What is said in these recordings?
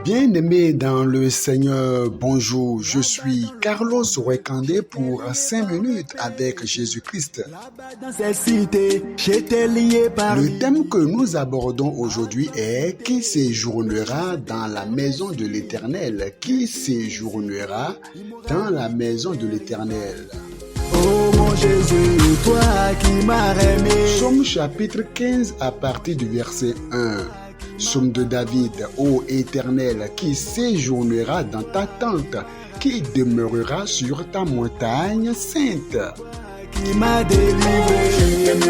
Bien-aimés dans le Seigneur, bonjour, je suis Carlos Wekande pour 5 minutes avec Jésus-Christ. Le thème que nous abordons aujourd'hui est « Qui séjournera dans la maison de l'Éternel ?» Qui séjournera dans la maison de l'Éternel? Oh mon Jésus, toi qui m'as aimé. Psaume chapitre 15 à partir du verset 1. Psaume de David, ô Éternel, qui séjournera dans ta tente, qui demeurera sur ta montagne sainte. Qui m'a délivré.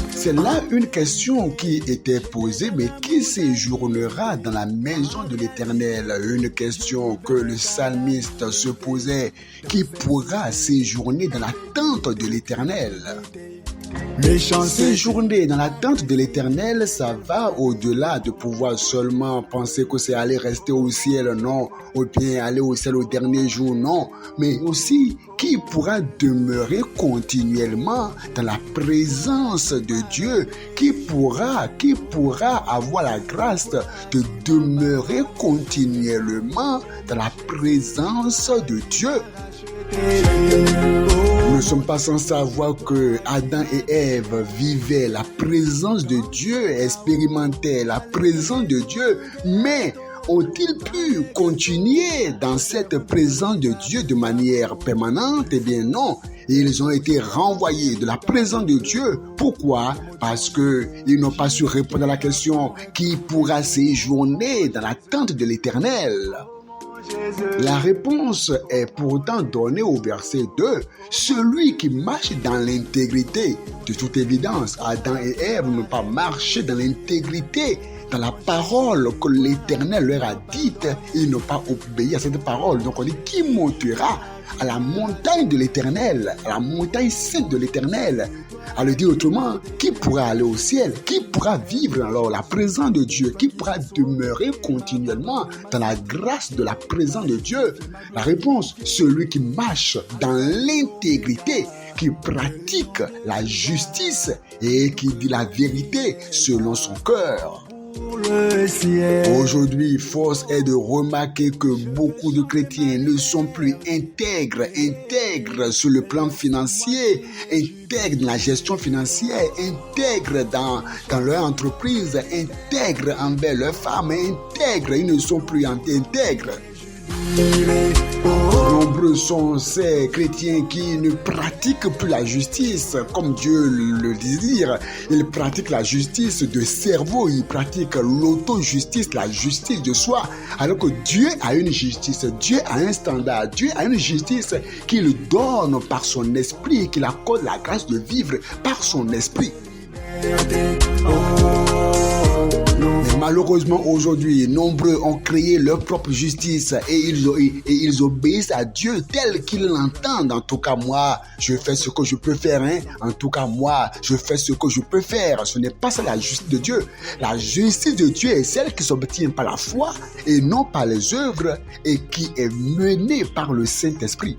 C'est là une question qui était posée, mais qui séjournera dans la maison de l'Éternel? Une question que le psalmiste se posait. Qui pourra séjourner dans la tente de l'Éternel? Séjourner dans la tente de l'Éternel, ça va au-delà de pouvoir seulement penser que c'est aller rester au ciel, non, ou bien aller au ciel au dernier jour, non, mais aussi qui pourra demeurer continuellement dans la présence de Dieu, qui pourra avoir la grâce de demeurer continuellement dans la présence de Dieu. Nous ne sommes pas sans savoir que Adam et Ève vivaient la présence de Dieu, expérimentaient la présence de Dieu, mais ont-ils pu continuer dans cette présence de Dieu de manière permanente? Eh bien non, ils ont été renvoyés de la présence de Dieu. Pourquoi? Parce qu'ils n'ont pas su répondre à la question qui pourra séjourner dans la tente de l'Éternel. La réponse est pourtant donnée au verset 2. Celui qui marche dans l'intégrité, de toute évidence, Adam et Ève n'ont pas marché dans l'intégrité, dans la parole que l'Éternel leur a dite. Ils n'ont pas obéi à cette parole. Donc on dit, qui montera à la montagne de l'Éternel, à la montagne sainte de l'Éternel? À le dire autrement, qui pourra aller au ciel? Qui pourra vivre alors la présence de Dieu? Qui pourra demeurer continuellement dans la grâce de la présence de Dieu? La réponse, celui qui marche dans l'intégrité, qui pratique la justice et qui dit la vérité selon son cœur. Aujourd'hui, force est de remarquer que beaucoup de chrétiens ne sont plus intègres sur le plan financier, intègres dans la gestion financière, intègres dans leur entreprise, intègres envers leurs femmes, intègres, ils ne sont plus intègres. Nombreux sont ces chrétiens qui ne pratiquent plus la justice comme Dieu le désire. Ils pratiquent la justice de cerveau, ils pratiquent l'auto-justice, la justice de soi. Alors que Dieu a une justice, Dieu a un standard, Dieu a une justice qu'il donne par son esprit, qu'il accorde la grâce de vivre par son esprit. Malheureusement, aujourd'hui, nombreux ont créé leur propre justice et ils obéissent à Dieu tel qu'ils l'entendent. En tout cas, moi, je fais ce que je peux faire. En tout cas, moi, je fais ce que je peux faire. Ce n'est pas ça la justice de Dieu. La justice de Dieu est celle qui s'obtient par la foi et non par les œuvres et qui est menée par le Saint-Esprit.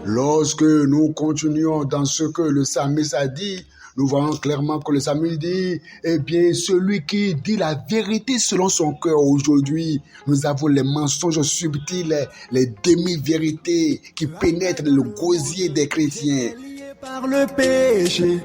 Lorsque nous continuons dans ce que le psalmiste a dit, nous voyons clairement que le psalmiste dit, eh bien, celui qui dit la vérité selon son cœur. Aujourd'hui, nous avons les mensonges subtils, les demi-vérités qui pénètrent le gosier des chrétiens. Par le péché,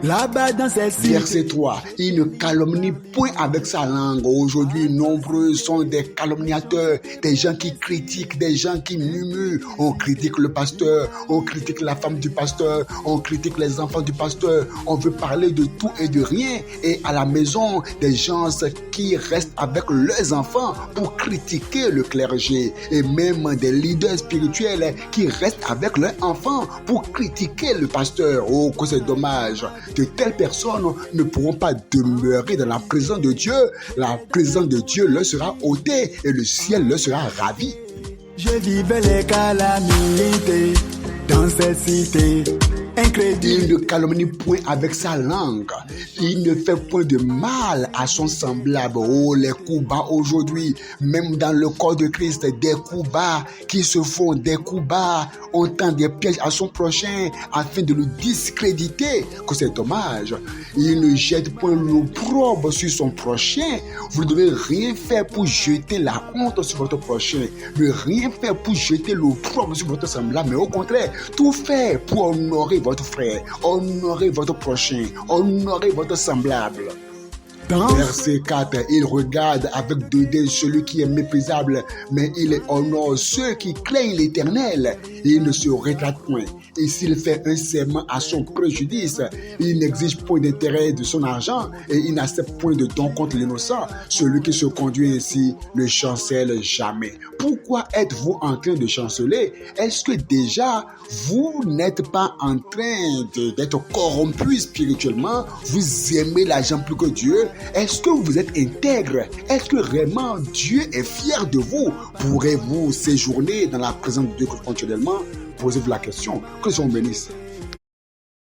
là-bas dans celle-ci. Verset 3, il ne calomnie point avec sa langue. Aujourd'hui, nombreux sont des calomniateurs, des gens qui critiquent, des gens qui murmurent. On critique le pasteur, on critique la femme du pasteur, on critique les enfants du pasteur. On veut parler de tout et de rien. Et à la maison, des gens qui restent avec leurs enfants pour critiquer le clergé. Et même des leaders spirituels qui restent avec leurs enfants pour critiquer le pasteur. Oh, que c'est dommage. De telles personnes ne pourront pas demeurer dans la présence de Dieu. La présence de Dieu leur sera ôtée et le ciel leur sera ravi. Je vivais les calamités dans cette cité. Il incrédule. ne calomnie point avec sa langue. Il ne fait point de mal à son semblable. Oh, les coups bas aujourd'hui, même dans le corps de Christ, des coups bas qui se font, des coups bas. On tend des pièges à son prochain afin de le discréditer. Que c'est dommage. Il ne jette point l'opprobre sur son prochain. Vous ne devez rien faire pour jeter la honte sur votre prochain. Ne rien faire pour jeter l'opprobre sur votre semblable, mais au contraire, tout faire pour honorer votre frère, honorer votre prochain, honorer votre semblable. Verset 4, il regarde avec dédain celui qui est méprisable, mais il honore ceux qui craignent l'Éternel. Il ne se rétracte point. Et s'il fait un serment à son préjudice, il n'exige point d'intérêt de son argent et il n'accepte point de don contre l'innocent. Celui qui se conduit ainsi ne chancelle jamais. Pourquoi êtes-vous en train de chanceler? Est-ce que déjà vous n'êtes pas en train d'être corrompu spirituellement? Vous aimez l'argent plus que Dieu? Est-ce que vous êtes intègre? Est-ce que vraiment Dieu est fier de vous? Pourrez-vous séjourner dans la présence de Dieu continuellement? Posez-vous la question. Que Dieu vous bénisse.